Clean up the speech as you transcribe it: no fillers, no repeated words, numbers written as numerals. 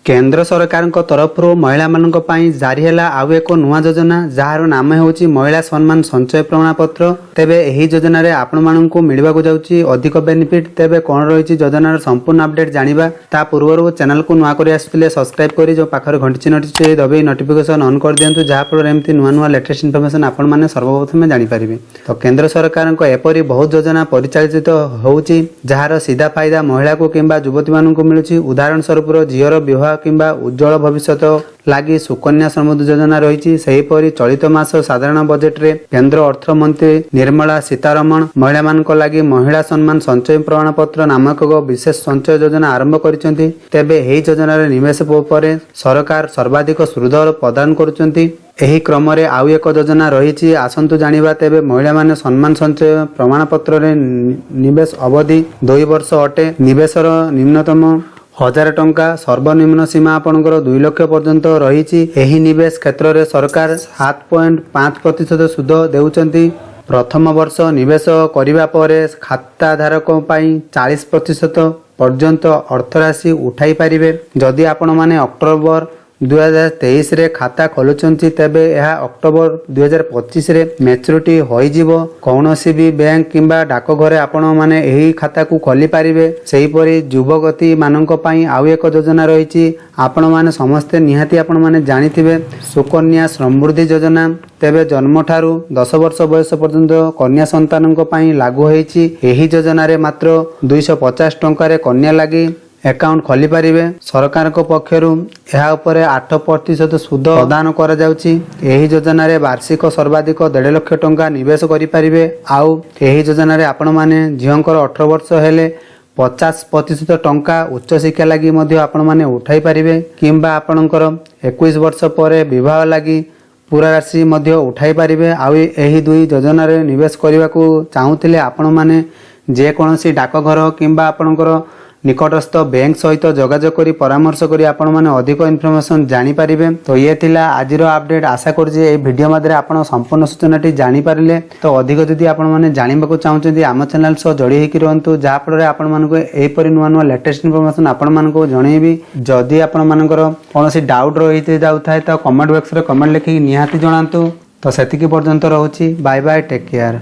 केंद्र सरकार तरफ महिला मानक पई जारी है आउ एक नुआ योजना जार नाम होची महिला सम्मान संचय प्रमाणपत्र। तेबे एही योजना रे आपण मानक मिलवा जाउची अधिक बेनिफिट। तेबे कोन रही योजनार संपूर्ण अपडेट जानिबा ता पूर्व चैनल को नुआ करी आसुले सब्सक्राइब करी जो पाखर घंटी चिन्हटी दबे नोटिफिकेशन ऑन कर दियंतु जहा फल एमती नुआ नुआ लेटेस्ट इनफॉरमेशन आपण माने सर्वप्रथम जानि परिबे। तो केंद्र सरकार एपरी बहुत योजना परिचालित होउची जहार सीधा फायदा महिला को किंबा युवती मानक मिलुची। उदाहरण स्वरूप झीर विवाह किंबा उज्जवल भविष्य लगी सुकन्या समृद्धि योजना रही। सेहीपरि चलित मास साधारण बजेट रे केंद्र अर्थ मंत्री निर्मला सीतारमण महिला मानक लगी महिला सम्मान संचय प्रमाणपत्र नामक एक विशेष संचय योजना आरंभ करिसेंती। तेबे एही योजना रे निवेश पर सरकार सर्वाधिक सुदृढ़ प्रदान करुचंती। एही क्रम रे आउ एक योजना रही आसंतु जानिबा। तेबे महिला माने सम्मान संचय प्रमाणपत्र रे निवेश अवधि 2 वर्ष अटे। निवेशर न्यूनतम 1000 टंका सर्वनिम्न सीमा आपणकर 2 लाख पर्यंत रही। एही निवेश क्षेत्र रे सरकार 7.5% सुध देउचंती। प्रथम वर्ष निवेश करिबा परे खाता धारकों पई 40% पर्यंत अर्थराशि उठाई पारिबे। जदि आपण माने अक्टोबर 2023 रे खाता खोलुचंती तेबे यह अक्टोबर 2025 रे मैच्योरिटी होई जीवो। कौनसी भी बैंक किंबा डाकघरे आपण माने एही खाता को खोली पारिबे। सेही परि युवगति मानक पई आउ एक योजना रही। आपण माने समस्ते निहाती आपण माने जानिथिबे सुकन्या समृद्धि योजना। तेबे जन्म ठारू 10 वर्ष बयस पर्यंत कन्या संतानक पई लागू होईची। एही योजना रे मात्र 250 टंका रे कन्या लागि अकाउंट खोली पारिबे। सरकार को पक्षरु यह उपर 8% सुध प्रदान करा जाउची। एही योजना रे वार्षिक सर्वाधिक 1.5 लाख टंका निवेश करि पारिबे। आउ एही योजना रे आपण माने झियंकर 18 वर्ष हेले 50% टंका उच्च शिक्षा लागि मध्ये आपण माने उठाई पारिबे। किंबा आपणकर 21 वर्ष पर विवाह लागि पूरा राशि मध्ये उठाई पारिबे। आउ एही दुई योजना रे निवेश करबा को चाहुथिले आपण माने जे कोनोसी डाकघर किंबा आपणकर निकटस्थ बैंक सहित जोगाजोग करी परामर्श करी आपण माने अधिक इनफॉरमेशन जानि पारिबे। तो ये थिला आजिरो अपडेट। आशा करछि ए वीडियो माध्यम आपण संपूर्ण सूचनाटी जानि पारिले। तो अधिक जदि आपण माने जानिबाको चाहुचंती आम चैनल सह जोड़ी हेकि रहंतु जहा फल रे आपण मानको एपरि नुआ नुआ लेटेस्ट इनफॉरमेशन आपण मानको जणैबी। जदि आपण मानकर कोनोसी डाउट रहिते जाउथाय त कमेंट बॉक्स रे कमेंट लिखि निहाती जणांतु। तो सेतिकी पर्यंत रहउछि। Bye bye, take care.